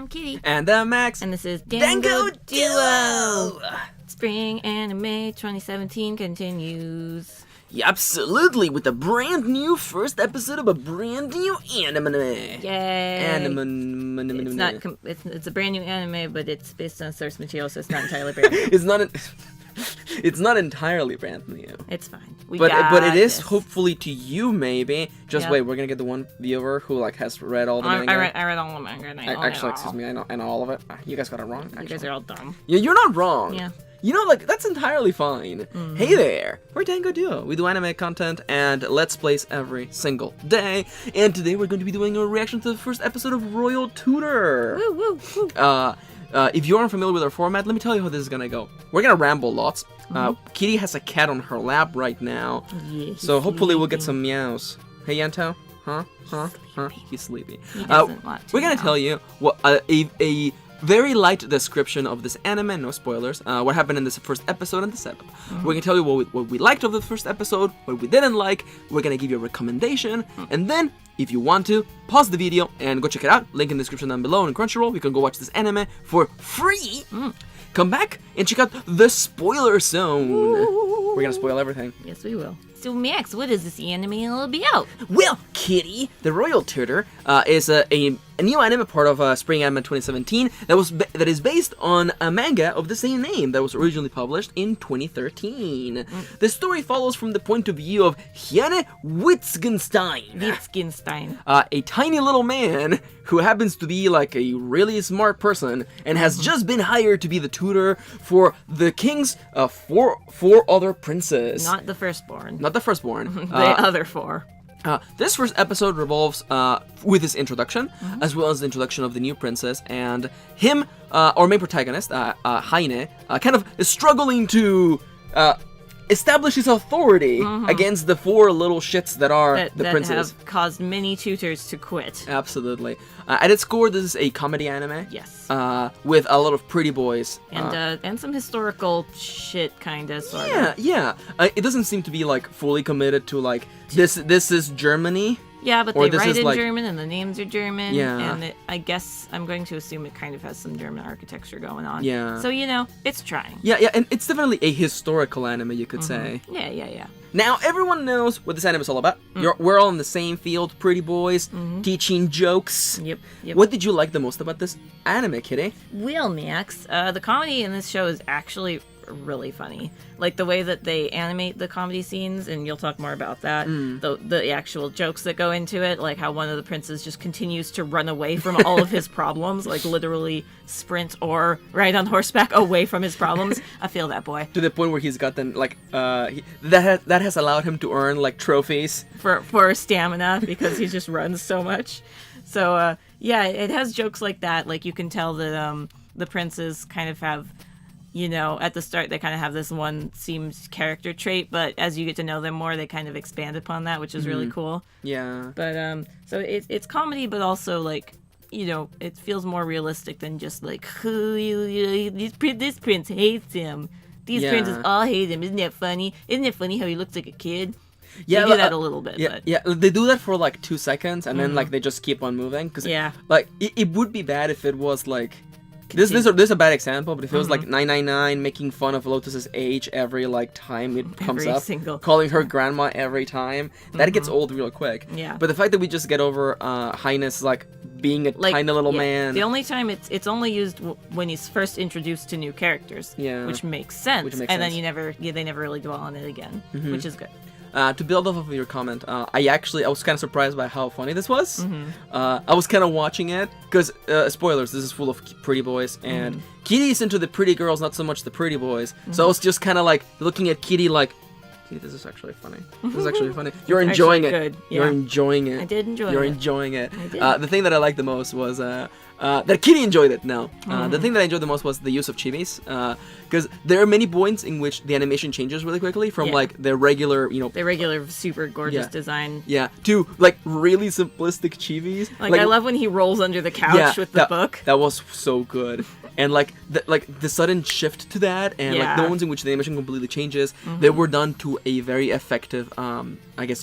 I'm Kitty. And I'm Max. And this is Dango Duo! Spring Anime 2017 continues. Yeah, absolutely, with a brand new first episode of a brand new anime. Yay! Anime. It's a brand new anime, but it's based on source material, so it's not entirely brand new. It's not entirely brand new. It's fine. But it is hopefully to you maybe. Just wait, we're gonna get the one viewer who has read all the manga. I read all the manga. And Excuse me, I know all of it. You guys got it wrong. You guys are all dumb. Yeah, you're not wrong. Yeah. You know, that's entirely fine. Mm-hmm. Hey there, we're Dango Duo. We do anime content and Let's Plays every single day. And today we're going to be doing a reaction to the first episode of Royal Tutor. Woo, woo, woo. If you aren't familiar with our format, let me tell you how this is gonna go. We're gonna ramble lots. Kitty has a cat on her lap right now. Yeah, so hopefully we'll get some meows. Hey, Yanto? Huh? He's sleepy. He doesn't want to we're gonna tell you what a very light description of this anime, no spoilers, what happened in this first episode and the setup. We're gonna tell you what we liked of the first episode, what we didn't like, we're gonna give you a recommendation, and then, if you want to, pause the video and go check it out, link in the description down below, and Crunchyroll, you can go watch this anime for free! Come back and check out the spoiler zone! We're gonna spoil everything. Yes, we will. So, Max, what is this anime about? Well, Kitty, the Royal Tutor is a new anime part of Spring Anime 2017 that is based on a manga of the same name that was originally published in 2013. The story follows from the point of view of Hyane Wittgenstein, a tiny little man who happens to be a really smart person and has just been hired to be the tutor for the king's four other princes. Not the firstborn. Not the firstborn. The other four. This first episode revolves with his introduction, as well as the introduction of the new princess, and him, our main protagonist, Haine, kind of is struggling to establish his authority against the four little shits that are the princes. That have caused many tutors to quit. Absolutely. At its core, this is a comedy anime. Yes. With a lot of pretty boys. And some historical shit, kinda, sort of. Yeah. It doesn't seem to be, fully committed to, this is Germany. Yeah, but they write in German, and the names are German. Yeah. And I guess I'm going to assume it kind of has some German architecture going on. Yeah. So, it's trying. Yeah, and it's definitely a historical anime, you could say. Yeah. Now, everyone knows what this anime is all about. We're all in the same field, pretty boys, teaching jokes. Yep. What did you like the most about this anime, Kitty? Well, Max, the comedy in this show is actually really funny. The way that they animate the comedy scenes, and you'll talk more about that. The actual jokes that go into it, like how one of the princes just continues to run away from all of his problems, literally sprint or ride on horseback away from his problems. I feel that boy. To the point where he's got them, that has allowed him to earn, trophies. For stamina, because he just runs so much. So, it has jokes like that. You can tell that the princes kind of have... at the start, they kind of have this one seems character trait, but as you get to know them more, they kind of expand upon that, which is really cool. Yeah. But, so it's comedy, but also, it feels more realistic than just, this prince hates him. These princes all hate him. Isn't that funny? Isn't it funny how he looks like a kid? Yeah, they do that a little bit. Yeah, they do that for 2 seconds, and then they just keep on moving. Cause, it would be bad if it was This is a bad example, but if it was 999 making fun of Lotus's age every time it comes up, calling her grandma every time, that gets old real quick. Yeah. But the fact that we just get over Highness being a tiny little man. The only time it's only used when he's first introduced to new characters. Yeah. Which makes sense. Then they never really dwell on it again, which is good. To build off of your comment, I was kind of surprised by how funny this was. I was kind of watching it, because, spoilers, this is full of pretty boys, and Kitty's into the pretty girls, not so much the pretty boys. So I was just kind of looking at Kitty Kitty, this is actually funny. This is actually funny. You're enjoying it. Good. Yeah. You're enjoying it. I did enjoy it. You're enjoying it. I did. The thing that I liked the most was that Kitty enjoyed it now. The thing that I enjoyed the most was the use of chibis, because there are many points in which the animation changes really quickly from their regular, their regular super gorgeous design, to really simplistic chibis. I love when he rolls under the couch with the book. That was so good. And the sudden shift to that, and the ones in which the animation completely changes, they were done to a very effective,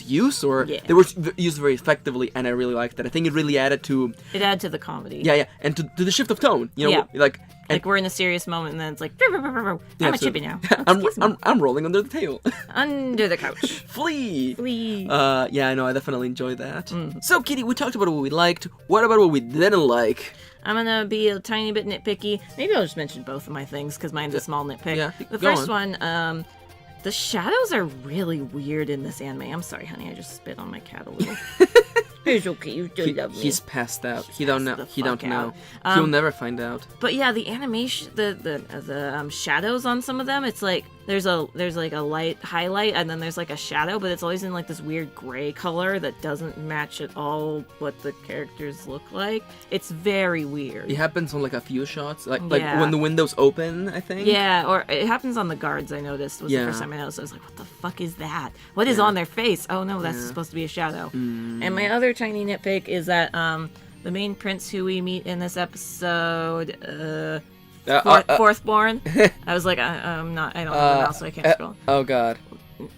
use, or they were used very effectively, and I really liked that. I think it really added to the comedy. Yeah, yeah, and to the shift of tone, you know, Yeah. like Like we're in a serious moment, and then it's like, I'm a chippy now. I'm rolling under the table. Under the couch. Flee. Flee. Yeah, I know. I definitely enjoyed that. So, Kitty, we talked about what we liked. What about what we didn't like? I'm gonna be a tiny bit nitpicky. Maybe I'll just mention both of my things because mine's a small nitpick. Yeah, the go first on. one, the shadows are really weird in this anime. I'm sorry, honey. I just spit on my cat a little. It's okay. You still love me. He's passed out. He don't know. the He don't fuck know. out. He'll never find out. But yeah, the animation, the shadows on some of them, it's like there's like a light highlight and then there's like a shadow, but it's always in like this weird gray color that doesn't match at all what the characters look like. It's very weird. It happens on like a few shots, like Yeah. when the windows open, I think. Yeah, or it happens on the guards. I noticed was the Yeah. first time I noticed. I was like, "What the fuck is that? What is on their face? Oh no, that's supposed to be a shadow." And my other tiny nitpick is that the main prince who we meet in this episode, Fourthborn. I was like, I don't know the mouse, so I can't scroll. Oh god.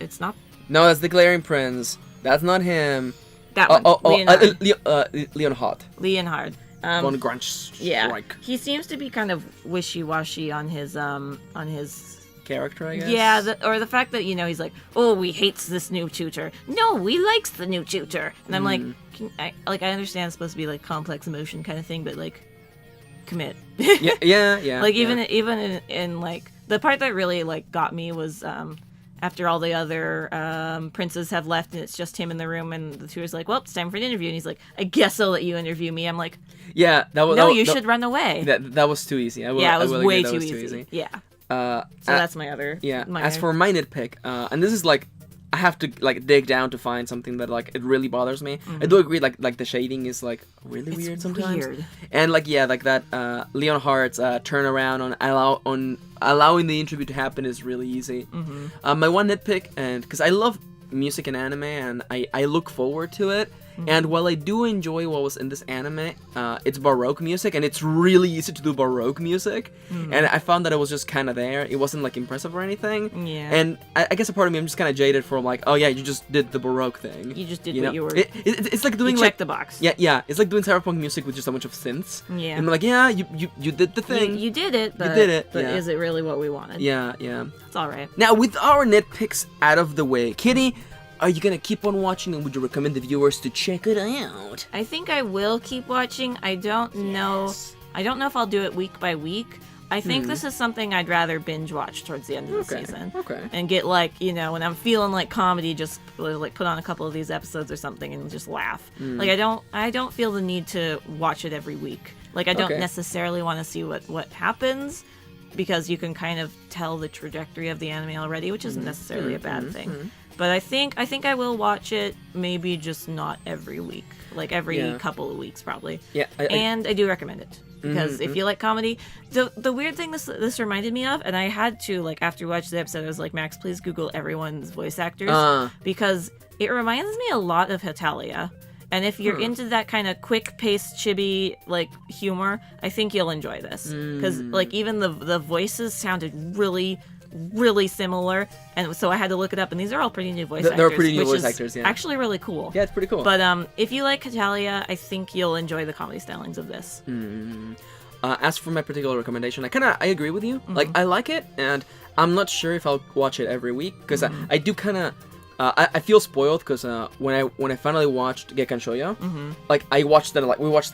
It's not No, that's the Glaring Prince. That's not him. that one. Leonhard. Leonhard. Von Grunch. Yeah, he seems to be kind of wishy-washy on his Character, I guess. Yeah, or the fact that, he's like, oh, we hates this new tutor. No, we likes the new tutor. And I'm like, I understand it's supposed to be like complex emotion kind of thing, but like, commit. yeah. Like even in like the part that really like got me was after all the other princes have left and it's just him in the room and the tutor's like, well, it's time for an interview, and he's like, I guess I'll let you interview me. I'm like, yeah, you should run away. That was too easy. It was way too easy. Yeah. So that's my other. Yeah. As for my nitpick, and this is like, I have to like dig down to find something that like it really bothers me. I do agree, like the shading is like really weird sometimes. Weird. And like like that Leonhard's turnaround on allowing the interview to happen is really easy. My one nitpick, and because I love music and anime and I look forward to it. And while I do enjoy what was in this anime, it's Baroque music, and it's really easy to do Baroque music. And I found that it was just kind of there. It wasn't like impressive or anything. Yeah. And I guess a part of me, I'm just kind of jaded from like, oh yeah, you just did the Baroque thing. You just did what you were. It's like doing you like checked the box. Yeah. It's like doing cyberpunk music with just a bunch of synths. Yeah. And I'm like, yeah, you did the thing. You did it. But, you did it. But yeah. is it really what we wanted? Yeah. It's all right. Now with our nitpicks out of the way, Kitty, are you gonna keep on watching, and would you recommend the viewers to check it out? I think I will keep watching. I don't know. I don't know if I'll do it week by week. I think this is something I'd rather binge watch towards the end of the season. Okay. And get like, when I'm feeling like comedy, just like put on a couple of these episodes or something and just laugh. Like I don't feel the need to watch it every week. Like I don't necessarily want to see what happens, because you can kind of tell the trajectory of the anime already, which isn't necessarily a bad thing. But I think I will watch it, maybe just not every week, like every couple of weeks probably. Yeah. And I do recommend it, because if you like comedy, the weird thing this reminded me of, and I had to, like, after we watched the episode, I was like, Max, please Google everyone's voice actors, because it reminds me a lot of Hetalia. And if you're into that kind of quick-paced, chibi, like, humor, I think you'll enjoy this. Because, like, even the voices sounded really, really similar. And so I had to look it up. And these are all pretty new voice actors. They're pretty new voice actors, yeah. Actually really cool. Yeah, it's pretty cool. But if you like Hetalia, I think you'll enjoy the comedy stylings of this. As for my particular recommendation, I agree with you. Like, I like it, and I'm not sure if I'll watch it every week, because I do kind of... I feel spoiled because when I finally watched Gekkan Shoujo, like we watched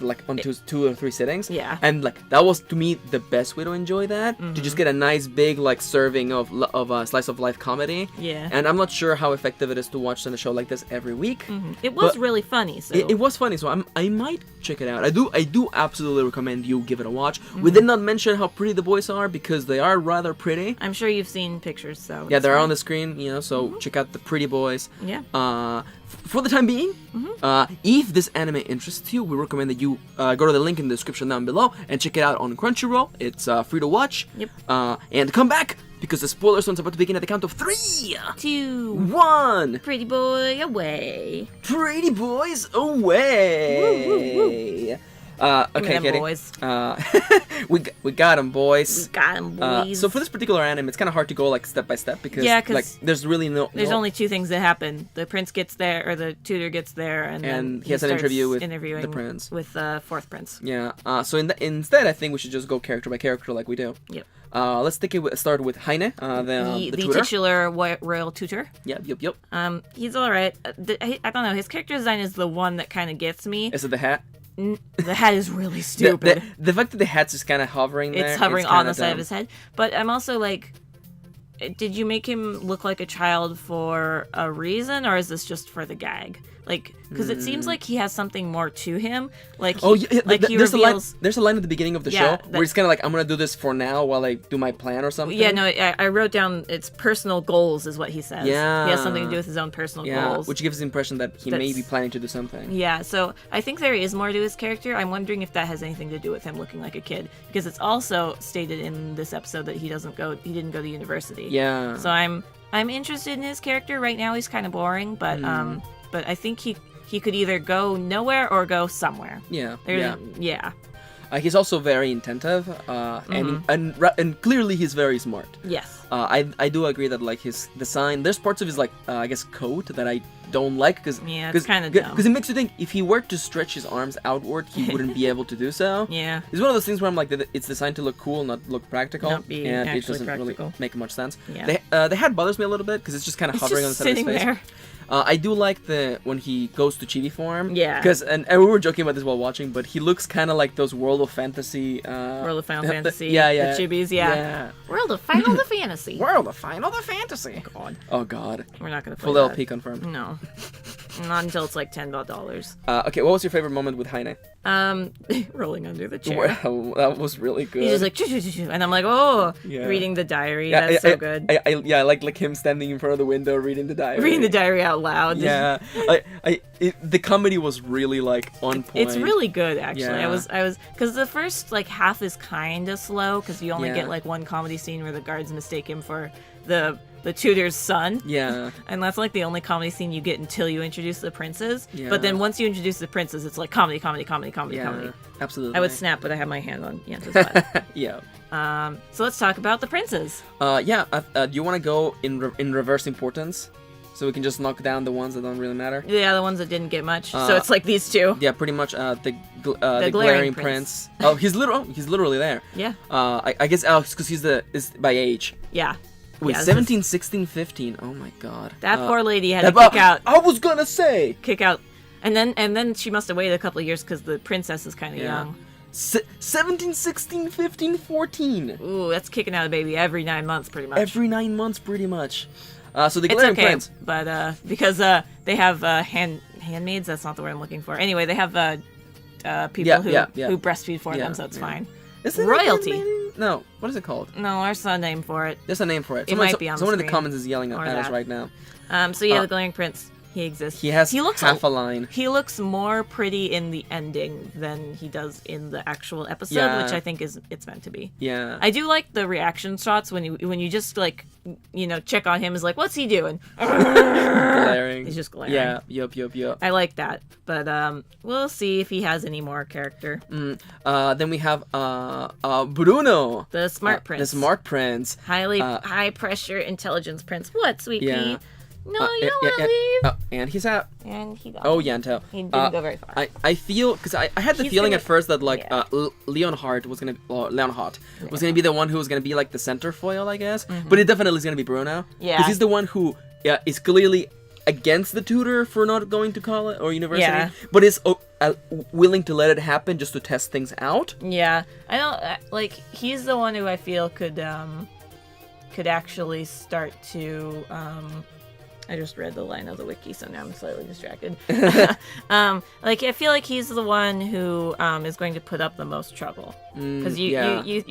it on two or three sittings, and like that was to me the best way to enjoy that, to just get a nice big like serving of a slice of life comedy. And I'm not sure how effective it is to watch a show like this every week. It was really funny. So it was funny, so I might check it out. I do absolutely recommend you give it a watch. We did not mention how pretty the boys are, because they are rather pretty. I'm sure you've seen pictures, so yeah, they're on the screen, so check out the pretty boys. Yeah. For the time being, if this anime interests you, we recommend that you go to the link in the description down below and check it out on Crunchyroll. It's free to watch. Yep. And come back, because the spoiler zone's about to begin at the count of 3, 2, 1. Pretty boy away. Pretty boys away. Woo, woo, woo. Okay, them Kitty. boys. We got him, boys. We got 'em, boys. So for this particular anime, it's kind of hard to go like step by step because like there's really there's only two things that happen. The prince gets there, or the tutor gets there, and then he has an interview with interviewing the prince, with fourth prince. Yeah. So instead, I think we should just go character by character like we do. Yep. Let's start with Haine, the tutor. titular royal tutor. Yep. He's all right. I don't know. His character design is the one that kind of gets me. Is it the hat? The hat is really stupid. The fact that the hat's just kind of hovering there. It's hovering on the side of his head. But I'm also like, did you make him look like a child for a reason, or is this just for the gag? Like, because it seems like he has something more to him. Like, he reveals... There's a line at the beginning of the show where he's kind of like, I'm going to do this for now while I do my plan or something. Yeah, no, I wrote down it's personal goals is what he says. Yeah. He has something to do with his own personal goals. Which gives the impression that he may be planning to do something. Yeah, so I think there is more to his character. I'm wondering if that has anything to do with him looking like a kid. Because it's also stated in this episode that he didn't go to university. Yeah. So I'm interested in his character. Right now he's kind of boring, but I think he could either go nowhere or go somewhere. Yeah. He's also very attentive, and clearly he's very smart. Yes. I do agree that like his design, there's parts of his like I guess coat that I don't like because it's kind of dumb. Because it makes you think if he were to stretch his arms outward, he wouldn't be able to do so. Yeah. It's one of those things where I'm like, it's designed to look cool, not look practical, and it doesn't practical. Really make much sense. Yeah. The hat bothers me a little bit because it's just kind of hovering on the side of his face. There. I do like when he goes to chibi form. Yeah. Because and we were joking about this while watching, but he looks kind of like those World of Fantasy. World of Final Fantasy. Yeah. The chibis. Yeah. World of Final Fantasy. World of Final Fantasy. God. Oh God. We're not gonna play Full that. LP confirmed. No. Not until it's like $10. Okay, what was your favorite moment with Haine? Rolling under the chair. Wow, that was really good. He's just like, choo, and I'm like, reading the diary. That's so good. I like him standing in front of the window reading the diary. Reading the diary out loud. Yeah, the comedy was really like on point. It's really good actually. Yeah. I was because the first like half is kind of slow because you only get like one comedy scene where the guards mistake him for the tutor's son. Yeah. And that's like the only comedy scene you get until you introduce the princes. Yeah. But then once you introduce the princes, it's like comedy. Yeah, absolutely. I would snap, but I have my hand on Yanta's lap. Yeah. So let's talk about the princes. Do you want to go in reverse importance? So we can just knock down the ones that don't really matter? Yeah, the ones that didn't get much. So it's like these two. Yeah, pretty much. The glaring prince. Oh, he's literally there. Yeah. I guess because he's by age. Yeah. Wait, 17, 16, 15. Oh my God. That poor lady had to kick out. I was gonna say. Kick out, and then she must have waited a couple of years because the princess is kind of young. 17, 16, 15, 14. Ooh, that's kicking out a baby every 9 months, pretty much. Every 9 months, pretty much. So the glaring prince. But because they have handmaids. That's not the word I'm looking for. Anyway, they have people who breastfeed for them, so it's fine. Is it royalty? No. What is it called? No, there's a name for it. There's a name for it. It might be on the Someone in screen. the comments is yelling at us right now. The glaring prince. He exists. He looks half a line. He looks more pretty in the ending than he does in the actual episode, which I think it's meant to be. Yeah. I do like the reaction shots when you just like check on him is like, what's he doing? Glaring. He's just glaring. Yeah. Yup. I like that, but we'll see if he has any more character. Then we have Bruno, the smart prince. The smart prince. High pressure intelligence prince. What, sweet pea? No, you don't want to leave. And he's out. And he got Yanto. He didn't go very far. I feel, because I had the feeling at first that like Leonhardt was gonna be the one who was gonna be like the center foil, I guess. But it definitely is gonna be Bruno. Yeah. Because he's the one who is clearly against the tutor for not going to college or university, but is willing to let it happen just to test things out. Yeah, I don't he's the one who I feel could actually start to. I just read the line of the wiki, so now I'm slightly distracted. I feel like he's the one who is going to put up the most trouble. Because you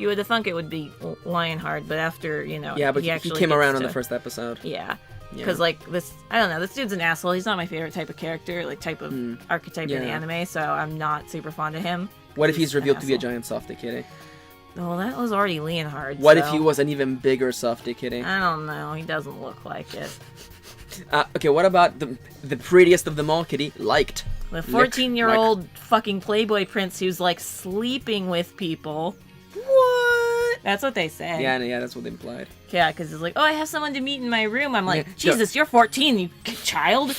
would thunk it would be Lionheart, but after but he came around on the first episode. Yeah. Because this, I don't know, this dude's an asshole. He's not my favorite type of character, type of archetype in anime, so I'm not super fond of him. What if he's revealed to be a giant softy kitty? Well, that was already Leonhard. What if he was an even bigger softy kitty? I don't know. He doesn't look like it. Okay, what about the prettiest of them all, Kitty? Liked. The 14-year-old fucking Playboy prince who's like sleeping with people. What? That's what they say. Yeah, that's what they implied. Yeah, because it's like, oh, I have someone to meet in my room. I'm like, Jesus, you're 14, you child.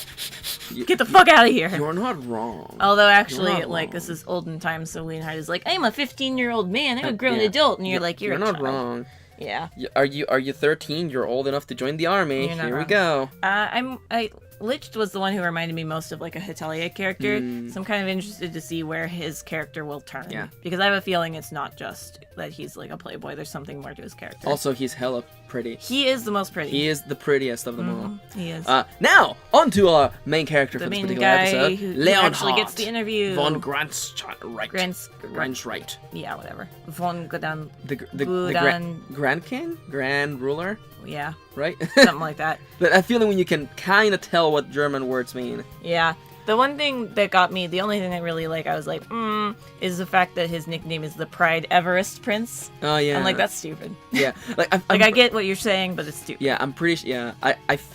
Get the fuck out of here. You're not wrong. Although, actually, like, this is olden times, so Leonhard is like, I'm a 15-year-old man. I'm a grown adult. And you're like, you're not child. wrong. Yeah. Are you 13? You're old enough to join the army. Here we go. Licht was the one who reminded me most of like a Hotelier character, so I'm kind of interested to see where his character will turn. Yeah. Because I have a feeling it's not just that he's like a playboy, there's something more to his character. Also, he's hella pretty. He is the most pretty. He is the prettiest of them all. He is. Now, on to our main character for this main particular guy episode. who actually gets the interview. Von Grantschreit. Yeah, whatever. Von Godan. The Grand King? Grand Ruler? Yeah. Right? Something like that. But I feel like when you can kind of tell what German words mean. Yeah. The one thing that got me, the only thing I really like, I was like, is the fact that his nickname is the Pride Everest Prince. Oh, yeah. I'm like, that's stupid. Yeah. I get what you're saying, but it's stupid. Yeah, I'm pretty sure, yeah.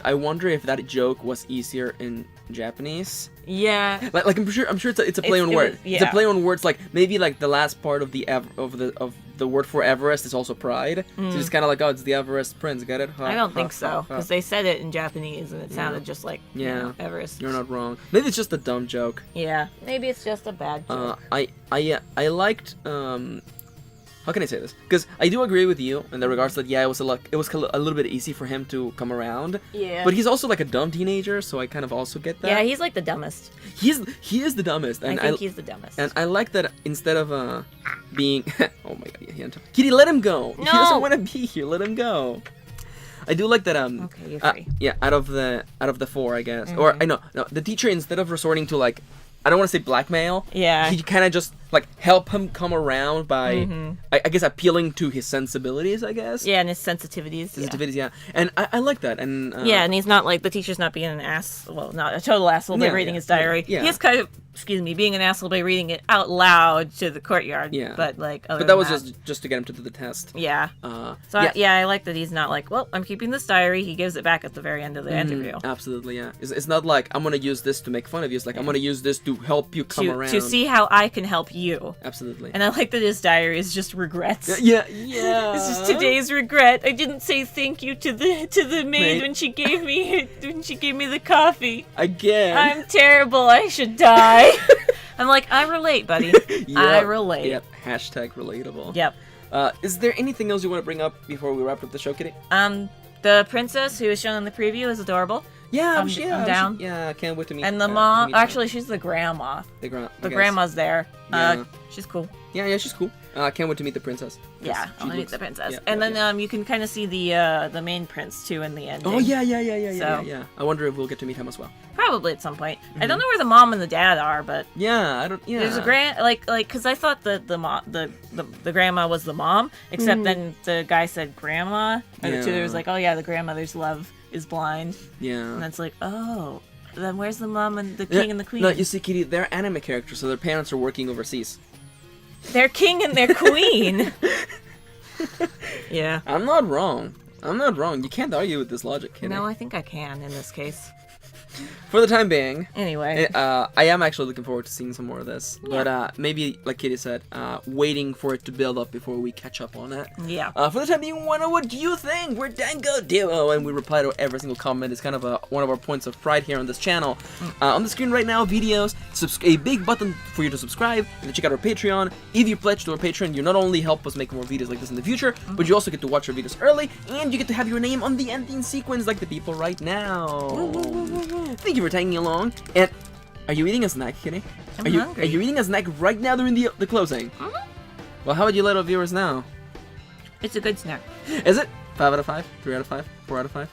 I wonder if that joke was easier in Japanese. Yeah. Like I'm sure it's a play on words. Yeah. It's a play on words, like maybe like the last part of the word for Everest is also pride. So it's kind of like, oh, it's the Everest Prince, get it? I don't think so, because they said it in Japanese and it sounded just like Everest. You're not wrong. Maybe it's just a dumb joke. Yeah, maybe it's just a bad joke. I liked how can I say this? Because I do agree with you in the regards that it was a little bit easy for him to come around. Yeah. But he's also like a dumb teenager, so I kind of also get that. Yeah, he's like the dumbest. He is the dumbest, and I think he's the dumbest. And I like that instead of being oh my god, Kitty, let him go. No! He doesn't want to be here. Let him go. I do like that. Okay, you're free. Out of the four, I guess, or I know the teacher, instead of resorting to like, I don't want to say blackmail. Yeah. He kind of just like help him come around by, I guess, appealing to his sensibilities, I guess. Yeah, and his sensitivities. Yeah. And I like that. And and he's not like, the teacher's not being an ass, well, not a total asshole by reading his diary. Yeah. He's kind of, being an asshole by reading it out loud to the courtyard. Yeah. But like, but that was just to get him to do the test. Yeah. I like that he's not like, well, I'm keeping this diary. He gives it back at the very end of the interview. Absolutely, yeah. It's not like, I'm gonna use this to make fun of you. It's like, I'm gonna use this to help you come around. To see how I can help you. Absolutely. And I like that his diary is just regrets. Yeah. It's just today's regret. I didn't say thank you to the maid when she gave me the coffee. Again. I'm terrible. I should die. I'm like, I relate, buddy. Yep. I relate. Yep. Hashtag relatable. Yep. Is there anything else you want to bring up before we wrap up the show, Kitty? The princess who is shown in the preview is adorable. Yeah, I'm down. I can't wait to meet. And the mom, actually, she's the grandma. The grandma's there. Yeah. She's cool. Yeah, she's cool. I can't wait to meet the princess. Yeah, I want to meet the princess. And then you can kind of see the main prince too in the ending. Oh yeah. I wonder if we'll get to meet him as well. Probably at some point. I don't know where the mom and the dad are, but I don't. Yeah, there's a like because I thought the grandma was the mom, except then the guy said grandma, and the tutor was like, oh yeah, the grandmother's love is blind. Yeah, and that's like, oh, then where's the mom and the king and the queen? No, you see, Kitty, they're anime characters, so their parents are working overseas. Their king and their queen. Yeah. I'm not wrong. You can't argue with this logic, Kitty. No, I think I can in this case. For the time being. Anyway. I am actually looking forward to seeing some more of this. Yeah. But maybe, like Kitty said, waiting for it to build up before we catch up on it. Yeah. For the time being, what do you think? We're Dango Duo, and we reply to every single comment. It's kind of one of our points of pride here on this channel. On the screen right now, videos, a big button for you to subscribe, and check out our Patreon. If you pledge to our Patreon, you not only help us make more videos like this in the future, but you also get to watch our videos early, and you get to have your name on the ending sequence like the people right now. Thank you for tagging along. And are you eating a snack, Kitty? I'm hungry. Are you eating a snack right now during the closing? Well, how would you let our viewers know? It's a good snack. Is it? 5 out of 5? 3 out of 5? 4 out of 5?